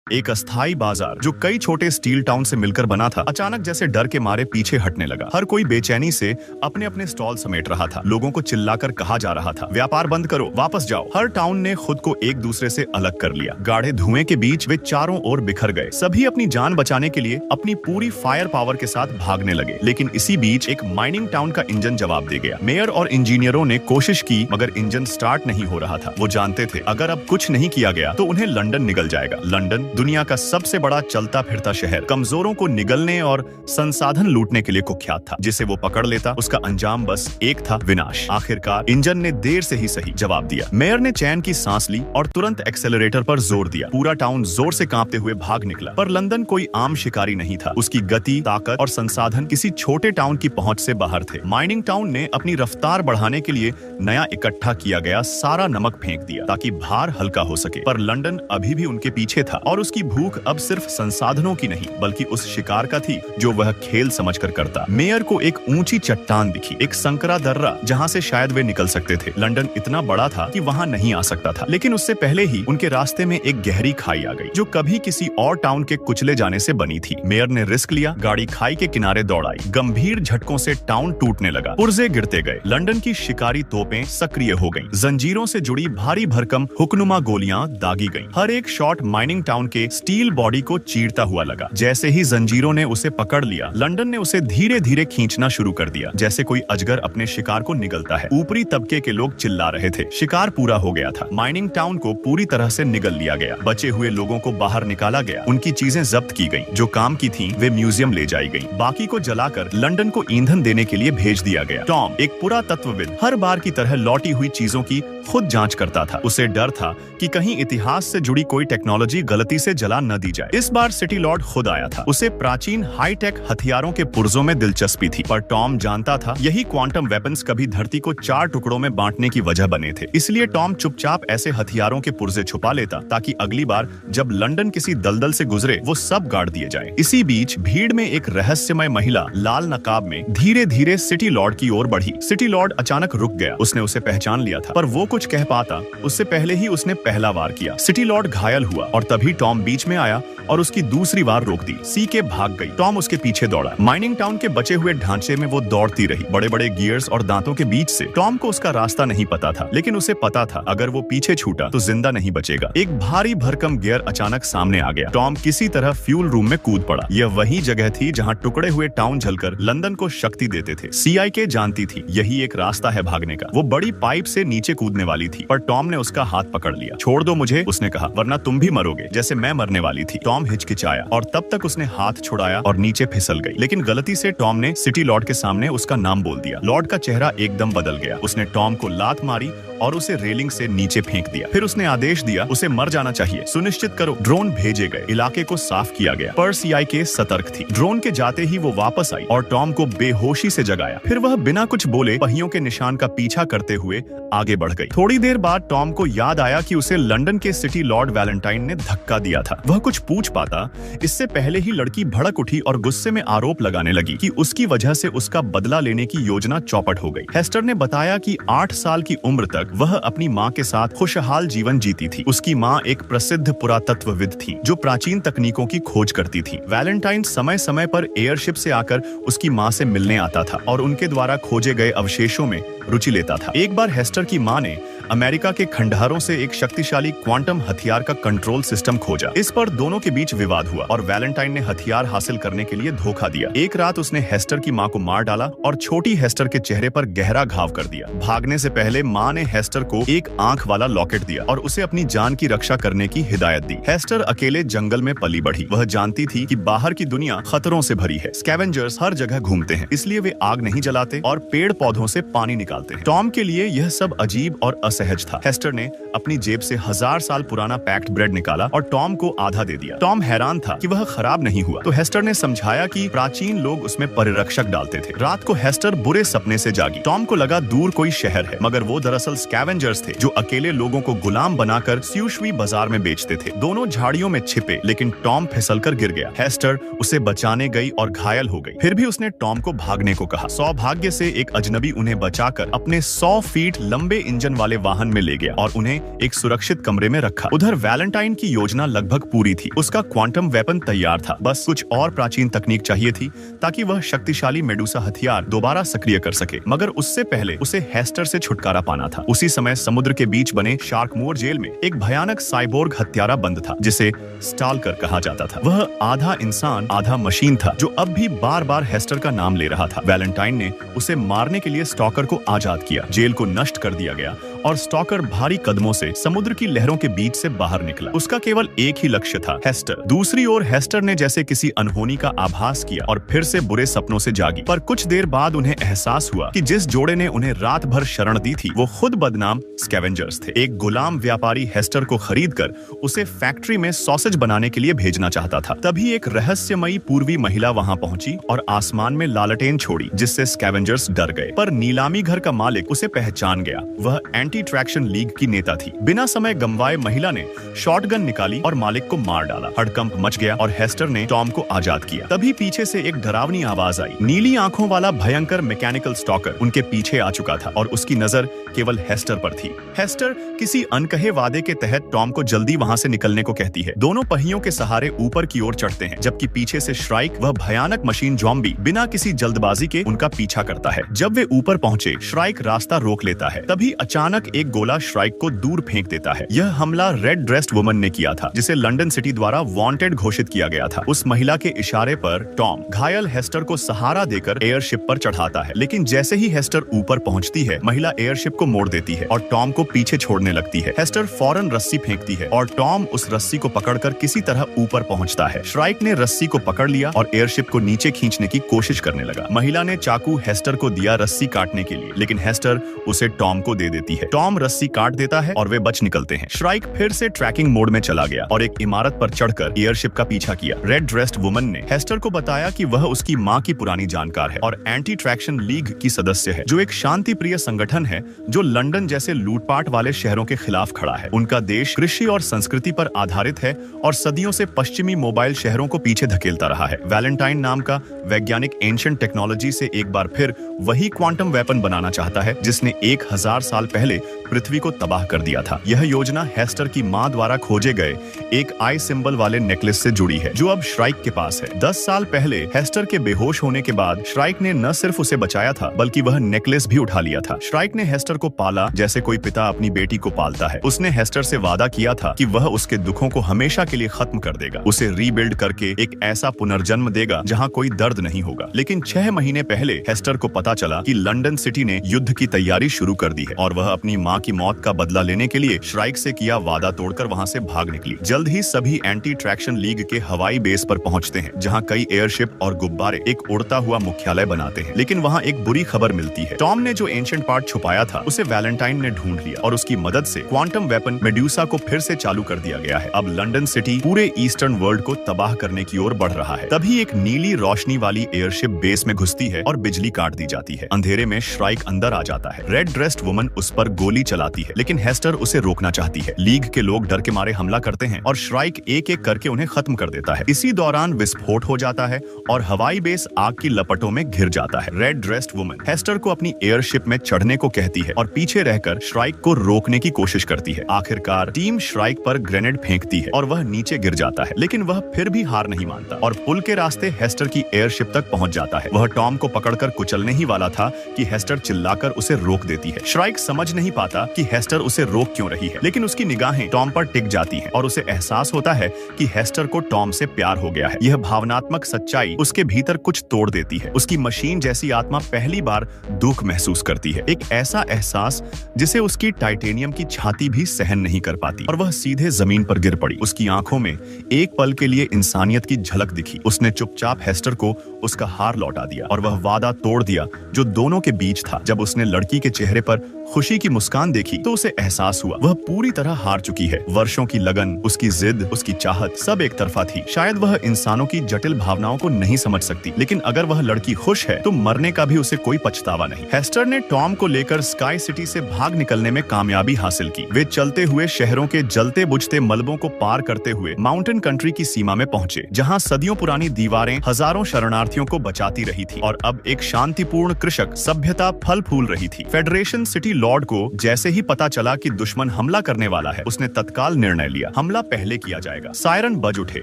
एक अस्थायी बाजार जो कई छोटे स्टील टाउन से मिलकर बना था, अचानक जैसे डर के मारे पीछे हटने लगा। हर कोई बेचैनी से अपने अपने स्टॉल समेट रहा था। लोगों को चिल्लाकर कहा जा रहा था, व्यापार बंद करो, वापस जाओ। हर टाउन ने खुद को एक दूसरे से अलग कर लिया। गाढ़े धुएं के बीच वे चारों ओर बिखर गए। सभी अपनी जान बचाने के लिए अपनी पूरी फायर पावर के साथ भागने लगे। लेकिन इसी बीच एक माइनिंग टाउन का इंजन जवाब दे गया। मेयर और इंजीनियरों ने कोशिश की, मगर इंजन स्टार्ट नहीं हो रहा था। वो जानते थे, अगर अब कुछ नहीं किया गया तो उन्हें लंदन निगल जाएगा। लंदन दुनिया का सबसे बड़ा चलता फिरता शहर, कमजोरों को निगलने और संसाधन लूटने के लिए कुख्यात था। जिसे वो पकड़ लेता, उसका अंजाम बस एक था, विनाश। आखिरकार इंजन ने देर से ही सही जवाब दिया। मेयर ने चैन की सांस ली और तुरंत एक्सेलरेटर पर जोर दिया। पूरा टाउन जोर से कांपते हुए भाग निकला। पर लंदन कोई आम शिकारी नहीं था। उसकी गति, ताकत और संसाधन किसी छोटे टाउन की पहुंच से बाहर थे। माइनिंग टाउन ने अपनी रफ्तार बढ़ाने के लिए नया इकट्ठा किया गया सारा नमक फेंक दिया ताकि भार हल्का हो सके। पर लंदन अभी भी उनके पीछे था और उसकी भूख अब सिर्फ संसाधनों की नहीं बल्कि उस शिकार का थी जो वह खेल समझकर करता। मेयर को एक ऊंची चट्टान दिखी, एक संकरा दर्रा जहां से शायद वे निकल सकते थे। लंदन इतना बड़ा था कि वहां नहीं आ सकता था, लेकिन उससे पहले ही उनके रास्ते में एक गहरी खाई आ गई जो कभी किसी और टाउन के कुचले जाने से बनी थी। मेयर ने रिस्क लिया, गाड़ी खाई के किनारे दौड़ाई। गंभीर झटकों से टाउन टूटने लगा, पुर्जे गिरते गए। लंदन की शिकारी तोपें सक्रिय हो गईं। जंजीरों से जुड़ी भारी भरकम हुक्नुमा गोलियां दागी गईं। हर एक शॉट माइनिंग टाउन के स्टील बॉडी को चीरता हुआ लगा। जैसे ही जंजीरों ने उसे पकड़ लिया, लंदन ने उसे धीरे धीरे खींचना शुरू कर दिया, जैसे कोई अजगर अपने शिकार को निगलता है। ऊपरी तबके के लोग चिल्ला रहे थे, शिकार पूरा हो गया था। माइनिंग टाउन को पूरी तरह से निगल लिया गया। बचे हुए लोगों को बाहर निकाला गया। उनकी चीजें जब्त की गईं। जो काम की थीं, वे म्यूजियम ले जाई गईं। बाकी को जलाकर लंदन को ईंधन देने के लिए भेज दिया गया। टॉम, एक पुरातत्वविद, हर बार की तरह लौटी हुई चीजों की खुद जांच करता था। उसे डर था कि कहीं इतिहास से जुड़ी कोई टेक्नोलॉजी गलती से जला न दी जाए। इस बार सिटी लॉर्ड खुद आया था। उसे प्राचीन हाईटेक हथियारों के पुर्जों में दिलचस्पी थी, पर टॉम जानता था यही क्वांटम वेपन्स कभी धरती को 4 टुकड़ों में बांटने की वजह बने थे। इसलिए टॉम चुपचाप ऐसे हथियारों के पुर्जे छुपा लेता ताकि अगली बार जब लंदन किसी दलदल से गुजरे वो सब गाड़ दिए जाए। इसी बीच भीड़ में एक रहस्यमय महिला लाल नकाब में धीरे धीरे सिटी लॉर्ड की ओर बढ़ी। सिटी लॉर्ड अचानक रुक गया। उसने उसे पहचान लिया था, पर वो कुछ कह पाता उससे पहले ही उसने पहला वार किया। सिटी लॉर्ड घायल हुआ और तभी टॉम बीच में आया और उसकी दूसरी वार रोक दी। सी के भाग गई। टॉम उसके पीछे दौड़ा। माइनिंग टाउन के बचे हुए ढांचे में वो दौड़ती रही, बड़े बड़े गियर्स और दांतों के बीच से। टॉम को उसका रास्ता नहीं पता था, लेकिन उसे पता था अगर वो पीछे छूटा तो जिंदा नहीं बचेगा। एक भारी भरकम गियर अचानक सामने आ गया। टॉम किसी तरह फ्यूल रूम में कूद पड़ा। यह वही जगह थी जहां टुकड़े हुए टाउन जलकर लंदन को शक्ति देते थे। CIK जानती थी यही एक रास्ता है भागने का। वो बड़ी पाइप से नीचे कूदने वाली थी, पर टॉम ने उसका हाथ पकड़ लिया। छोड़ दो मुझे, उसने कहा, वरना तुम भी मरोगे जैसे मैं मरने वाली थी। टॉम हिचकिचाया और तब तक उसने हाथ छुड़ाया और नीचे फिसल गई। लेकिन गलती से टॉम ने सिटी लॉर्ड के सामने उसका नाम बोल दिया। लॉर्ड का चेहरा एकदम बदल गया। उसने टॉम को लात मारी और उसे रेलिंग से नीचे फेंक दिया। फिर उसने आदेश दिया, उसे मर जाना चाहिए, सुनिश्चित करो। ड्रोन भेजे गए। इलाके को साफ किया गया, पर CIK सतर्क थी। ड्रोन के जाते ही वो वापस आई और टॉम को बेहोशी से जगाया। फिर वह बिना कुछ बोले पहियों के निशान का पीछा करते हुए आगे बढ़ गई। थोड़ी देर बाद टॉम को याद आया कि उसे लंदन के सिटी लॉर्ड वैलेंटाइन ने धक्का दिया था। वह कुछ पूछ पाता इससे पहले ही लड़की भड़क उठी और गुस्से में आरोप लगाने लगी कि उसकी वजह से उसका बदला लेने की योजना चौपट हो गई। हेस्टर ने बताया कि 8 साल की उम्र तक वह अपनी माँ के साथ खुशहाल जीवन जीती थी। उसकी माँ एक प्रसिद्ध पुरातत्वविद थी जो प्राचीन तकनीकों की खोज करती थी। वैलेंटाइन समय समय पर एयरशिप से आकर उसकी माँ से मिलने आता था और उनके द्वारा खोजे गए अवशेषों में रुचि लेता था। एक बार हेस्टर की माँ ने अमेरिका के खंडहरों से एक शक्तिशाली क्वांटम हथियार का कंट्रोल सिस्टम खोजा। इस पर दोनों के बीच विवाद हुआ और वैलेंटाइन ने हथियार हासिल करने के लिए धोखा दिया। एक रात उसने हेस्टर की माँ को मार डाला और छोटी हेस्टर के चेहरे पर गहरा घाव कर दिया। भागने से पहले माँ ने हेस्टर को एक आंख वाला लॉकेट दिया और उसे अपनी जान की रक्षा करने की हिदायत दी। हेस्टर अकेले जंगल में पली बढ़ी। वह जानती थी कि बाहर की दुनिया खतरों से भरी है। स्कैवेंजर्स हर जगह घूमते हैं, इसलिए वे आग नहीं जलाते और पेड़ पौधों से पानी निकालते हैं। टॉम के लिए यह सब अजीब और असहज था। हेस्टर ने अपनी जेब से 1000 साल पुराना पैक्ड ब्रेड निकाला और टॉम को आधा दे दिया। टॉम हैरान था कि वह खराब नहीं हुआ, तो हेस्टर ने समझाया कि प्राचीन लोग उसमें परिरक्षक डालते थे। रात को हेस्टर बुरे सपने से जागी। टॉम को लगा दूर कोई शहर है, मगर वो दरअसल स्कैवेंजर्स थे जो अकेले लोगों को गुलाम बनाकर स्यूशवी बाजार में बेचते थे। दोनों झाड़ियों में छिपे, लेकिन टॉम फिसलकर गिर गया। हेस्टर उसे बचाने गई और घायल हो गई। फिर भी उसने टॉम को भागने को कहा। सौभाग्य से एक अजनबी उन्हें बचाकर उठाकर अपने 100 फीट लंबे इंजन वाले वाहन में ले गया और उन्हें एक सुरक्षित कमरे में रखा। उधर वैलेंटाइन की योजना लगभग पूरी थी। उसका क्वांटम वेपन तैयार था, बस कुछ और प्राचीन तकनीक चाहिए थी ताकि वह शक्तिशाली मेडुसा हथियार दोबारा सक्रिय कर सके। मगर उससे पहले उसे हेस्टर से छुटकारा पाना था। उसी समय समुद्र के बीच बने शार्कमोर जेल में एक भयानक साइबोर्ग हत्यारा बंद था जिसे स्टालकर कहा जाता था। वह आधा इंसान आधा मशीन था जो अब भी बार बार हेस्टर का नाम ले रहा था। वैलेंटाइन ने उसे मारने के लिए स्टॉकर को आजाद किया, जेल को नष्ट कर दिया गया और स्टॉकर भारी कदमों से समुद्र की लहरों के बीच से बाहर निकला। उसका केवल एक ही लक्ष्य था, हेस्टर। दूसरी ओर हेस्टर ने जैसे किसी अनहोनी का आभास किया और फिर से बुरे सपनों से जागी। पर कुछ देर बाद उन्हें एहसास हुआ कि जिस जोड़े ने उन्हें रात भर शरण दी थी वो खुद बदनाम स्कैवेंजर्स थे। एक गुलाम व्यापारी हेस्टर को खरीदकर उसे फैक्ट्री में सॉसेज बनाने के लिए भेजना चाहता था। तभी एक रहस्यमयी पूर्वी महिला वहां पहुंची और आसमान में लालटेन छोड़ी, जिससे स्कैवेंजर्स डर गए। पर नीलामी घर का मालिक उसे पहचान गया। वह एंटी ट्रैक्शन लीग की नेता थी। बिना समय गंवाए महिला ने शॉटगन निकाली और मालिक को मार डाला। हड़कंप मच गया और हेस्टर ने टॉम को आजाद किया। तभी पीछे से एक डरावनी आवाज आई। नीली आंखों वाला भयंकर मैकेनिकल स्टॉकर उनके पीछे आ चुका था और उसकी नजर केवल हेस्टर पर थी। हेस्टर किसी अनकहे वादे के तहत टॉम को जल्दी वहां से निकलने को कहती है। दोनों पहियों के सहारे ऊपर की ओर चढ़ते हैं, जबकि पीछे से श्राइक, वह भयानक मशीन ज़ॉम्बी, बिना किसी जल्दबाजी के उनका पीछा करता है। जब वे ऊपर पहुंचे, श्राइक रास्ता रोक लेता है। तभी अचानक एक गोला श्राइक को दूर फेंक देता है। यह हमला रेड ड्रेस्ड वुमन ने किया था, जिसे लंदन सिटी द्वारा वांटेड घोषित किया गया था। उस महिला के इशारे पर टॉम घायल हेस्टर को सहारा देकर एयरशिप पर चढ़ाता है, लेकिन जैसे ही हेस्टर ऊपर पहुंचती है, महिला एयरशिप को मोड़ देती है और टॉम को पीछे छोड़ने लगती है। हेस्टर फौरन रस्सी फेंकती है और टॉम उस रस्सी को पकड़कर किसी तरह ऊपर पहुंचता है। श्राइक ने रस्सी को पकड़ लिया और एयरशिप को नीचे खींचने की कोशिश करने लगा। महिला ने चाकू हेस्टर को दिया रस्सी काटने के लिए, लेकिन हेस्टर उसे टॉम को दे देती है। टॉम रस्सी काट देता है और वे बच निकलते हैं। श्राइक फिर से ट्रैकिंग मोड में चला गया और एक इमारत पर चढ़कर एयरशिप का पीछा किया। रेड ड्रेस्ड वुमन ने हेस्टर को बताया कि वह उसकी मां की पुरानी जानकार है और एंटी ट्रैक्शन लीग की सदस्य है, जो एक शांति प्रिय संगठन है जो लंदन जैसे लूटपाट वाले शहरों के खिलाफ खड़ा है। उनका देश कृषि और संस्कृति पर आधारित है और सदियों से पश्चिमी मोबाइल शहरों को पीछे धकेलता रहा है। वैलेंटाइन नाम का वैज्ञानिक एंशिएंट टेक्नोलॉजी से एक बार फिर वही क्वांटम वेपन बनाना चाहता है जिसने 1000 साल पहले पृथ्वी को तबाह कर दिया था। यह योजना हेस्टर की मां द्वारा खोजे गए एक आई सिंबल वाले नेकलेस से जुड़ी है, जो अब श्राइक के पास है। 10 साल पहले हेस्टर के बेहोश होने के बाद श्राइक ने न सिर्फ उसे बचाया था, बल्कि वह नेकलेस भी उठा लिया था। श्राइक ने हेस्टर को पाला जैसे कोई पिता अपनी बेटी को पालता है। उसने हेस्टर से वादा किया था कि वह उसके दुखों को हमेशा के लिए खत्म कर देगा, उसे रीबिल्ड करके एक ऐसा पुनर्जन्म देगा जहां कोई दर्द नहीं होगा। लेकिन 6 महीने पहले हेस्टर को पता चला कि लंदन सिटी ने युद्ध की तैयारी शुरू कर दी है और वह अपनी मां की मौत का बदला लेने के लिए श्राइक से किया वादा तोड़कर वहां से भाग निकली। जल्द ही सभी एंटी ट्रैक्शन लीग के हवाई बेस पर पहुंचते हैं, जहां कई एयरशिप और गुब्बारे एक उड़ता हुआ मुख्यालय बनाते हैं। लेकिन वहां एक बुरी खबर मिलती है। टॉम ने जो एंशिएंट पार्ट छुपाया था, उसे वैलेंटाइन ने ढूंढ लिया और उसकी मदद से क्वांटम वेपन मेडुसा को फिर से चालू कर दिया गया है। अब लंदन सिटी पूरे ईस्टर्न वर्ल्ड को तबाह करने की ओर बढ़ रहा है। तभी एक नीली रोशनी वाली एयरशिप बेस में घुसती है और बिजली काट दी जाती है। अंधेरे में श्राइक अंदर आ जाता है। रेड ड्रेस्ड वुमन उस पर गोली चलाती है, लेकिन हेस्टर उसे रोकना चाहती है। लीग के लोग डर के मारे हमला करते हैं और श्राइक एक एक करके उन्हें खत्म कर देता है। इसी दौरान विस्फोट हो जाता है और हवाई बेस आग की लपटों में घिर जाता है। रेड ड्रेस्ड वुमन हेस्टर को अपनी एयरशिप में चढ़ने को कहती है और पीछे रहकर श्राइक को रोकने की कोशिश करती है। आखिरकार टीम श्राइक पर ग्रेनेड फेंकती है और वह नीचे गिर जाता है, लेकिन वह फिर भी हार नहीं मानता और पुल के रास्ते हेस्टर की एयरशिप तक पहुंच जाता है। वह टॉम को पकड़कर कुचलने ही वाला था कि हेस्टर चिल्लाकर उसे रोक देती है। श्राइक समझ नहीं पाता कि हेस्टर उसे रोक क्यों रही है, लेकिन उसकी निगाहें टॉम पर टिक जाती हैं और उसे एहसास होता है कि हेस्टर को टॉम से प्यार हो गया है। यह भावनात्मक सच्चाई उसके भीतर कुछ तोड़ देती है। उसकी मशीन जैसी आत्मा पहली बार दुख महसूस करती है, एक ऐसा एहसास जिसे उसकी टाइटेनियम की छाती भी सहन नहीं कर पाती, और वह सीधे जमीन पर गिर पड़ी। उसकी आंखों में एक पल के लिए इंसानियत की झलक दिखी। उसने चुपचाप हेस्टर को उसका हार लौटा दिया और वह वादा तोड़ दिया जो दोनों के बीच था। जब उसने लड़की के चेहरे पर खुशी की मुस्कान देखी तो उसे एहसास हुआ वह पूरी तरह हार चुकी है। वर्षों की लगन, उसकी जिद, उसकी चाहत सब एक तरफा थी। शायद वह इंसानों की जटिल भावनाओं को नहीं समझ सकती, लेकिन अगर वह लड़की खुश है तो मरने का भी उसे कोई पछतावा नहीं। हेस्टर ने टॉम को लेकर स्काई सिटी से भाग निकलने में कामयाबी हासिल की। वे चलते हुए शहरों के जलते बुझते मलबों को पार करते हुए माउंटेन कंट्री की सीमा में पहुंचे, जहां सदियों पुरानी दीवारें हजारों शरणार्थियों को बचाती रही थी और अब एक शांतिपूर्ण कृषक सभ्यता फल फूल रही थी। फेडरेशन सिटी लॉर्ड को जैसे ही पता चला कि दुश्मन हमला करने वाला है, उसने तत्काल निर्णय लिया, हमला पहले किया जाएगा। सायरन बज उठे।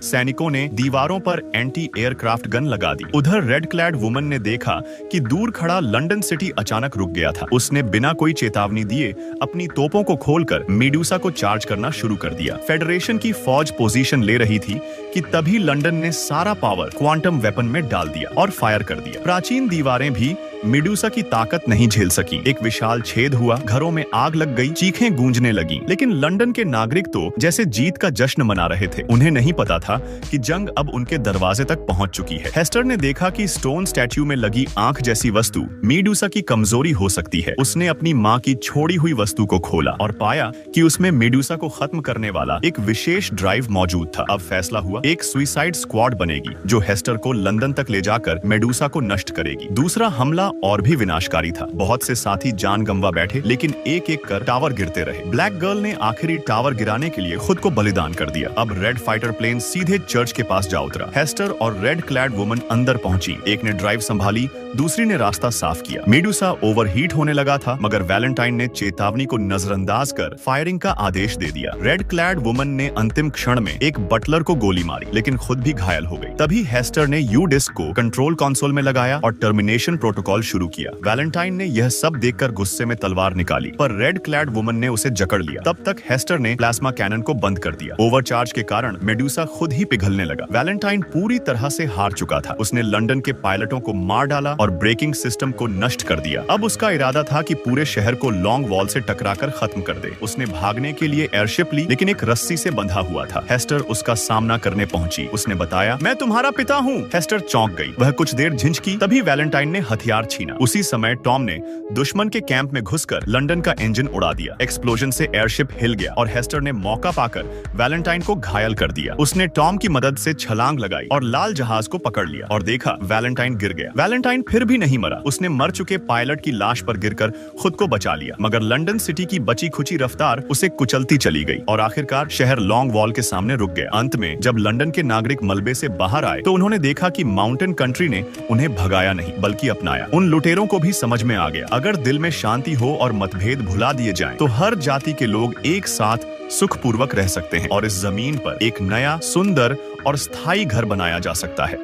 सैनिकों ने दीवारों पर एंटी एयरक्राफ्ट गन लगा दी। उधर रेड क्लैड वुमन ने देखा कि दूर खड़ा लंदन सिटी अचानक रुक गया था। उसने बिना कोई चेतावनी दिए अपनी तोपों को खोलकर मेडुसा को चार्ज करना शुरू कर दिया। फेडरेशन की फौज पोजीशन ले रही थी कि तभी लंदन ने सारा पावर क्वांटम वेपन में डाल दिया और फायर कर दिया। प्राचीन दीवारें भी मेडुसा की ताकत नहीं झेल सकी। एक विशाल छेद हुआ, घरों में आग लग गई, चीखें गूंजने लगीं। लेकिन लंदन के नागरिक तो जैसे जीत का जश्न मना रहे थे। उन्हें नहीं पता था कि जंग अब उनके दरवाजे तक पहुंच चुकी है। हेस्टर ने देखा कि स्टोन स्टैच्यू में लगी आंख जैसी वस्तु मेडुसा की कमजोरी हो सकती है। उसने अपनी माँ की छोड़ी हुई वस्तु को खोला और पाया कि उसमें मेडुसा को खत्म करने वाला एक विशेष ड्राइव मौजूद था। अब फैसला हुआ, एक सुइसाइड स्क्वाड बनेगी जो हेस्टर को लंदन तक ले जाकर मेडुसा को नष्ट करेगी। दूसरा हमला और भी विनाशकारी था। बहुत से साथी जान गंवा बैठे, लेकिन एक एक कर टावर गिरते रहे। ब्लैक गर्ल ने आखिरी टावर गिराने के लिए खुद को बलिदान कर दिया। अब रेड फाइटर प्लेन सीधे चर्च के पास जा उतरा। हेस्टर और रेड क्लैड वुमन अंदर पहुंची। एक ने ड्राइव संभाली, दूसरी ने रास्ता साफ किया। मेडुसा ओवरहीट होने लगा था, मगर वैलेंटाइन ने चेतावनी को नजरअंदाज कर फायरिंग का आदेश दे दिया। रेड क्लैड वुमन ने अंतिम क्षण में एक बटलर को गोली मारी, लेकिन खुद भी घायल हो गई। तभी हेस्टर ने यू डिस्क को कंट्रोल कंसोल में लगाया और टर्मिनेशन प्रोटोकॉल शुरू किया। वैलेंटाइन ने यह सब देखकर गुस्से में तलवार निकाली, पर रेड क्लैड वुमन ने उसे जकड़ लिया। तब तक हेस्टर ने प्लाज्मा कैनन को बंद कर दिया। ओवरचार्ज के कारण मेडुसा खुद ही पिघलने लगा। वैलेंटाइन पूरी तरह से हार चुका था। उसने लंदन के पायलटों को मार डाला और ब्रेकिंग सिस्टम को नष्ट कर दिया। अब उसका इरादा था कि पूरे शहर को लॉन्ग वॉल से टकराकर खत्म कर दे। उसने भागने के लिए एयरशिप ली, लेकिन एक रस्सी से बंधा हुआ था। हेस्टर उसका सामना करने पहुंची। उसने बताया, मैं तुम्हारा पिता हूँ। हेस्टर चौंक गई। वह कुछ देर झिझकी, तभी वैलेंटाइन ने हथियार छीना। उसी समय टॉम ने दुश्मन के कैंप में घुसकर लंदन का इंजन उड़ा दिया। एक्सप्लोजन से एयरशिप हिल गया और हेस्टर ने मौका पाकर वैलेंटाइन को घायल कर दिया। उसने टॉम की मदद से छलांग लगाई और लाल जहाज को पकड़ लिया और देखा वैलेंटाइन गिर गया। वैलेंटाइन फिर भी नहीं मरा। उसने मर चुके पायलट की लाश पर गिरकर खुद को बचा लिया, मगर लंदन सिटी की बची खुची रफ्तार उसे कुचलती चली गई और आखिरकार शहर लॉन्ग वॉल के सामने रुक गया। अंत में जब लंदन के नागरिक मलबे से बाहर आए तो उन्होंने देखा कि माउंटेन कंट्री ने उन्हें भगाया नहीं बल्कि अपनाया। उन लुटेरों को भी समझ में आ गया, अगर दिल में शांति हो और मतभेद भुला दिए जाएं, तो हर जाति के लोग एक साथ सुखपूर्वक रह सकते हैं और इस जमीन पर एक नया, सुंदर और स्थायी घर बनाया जा सकता है।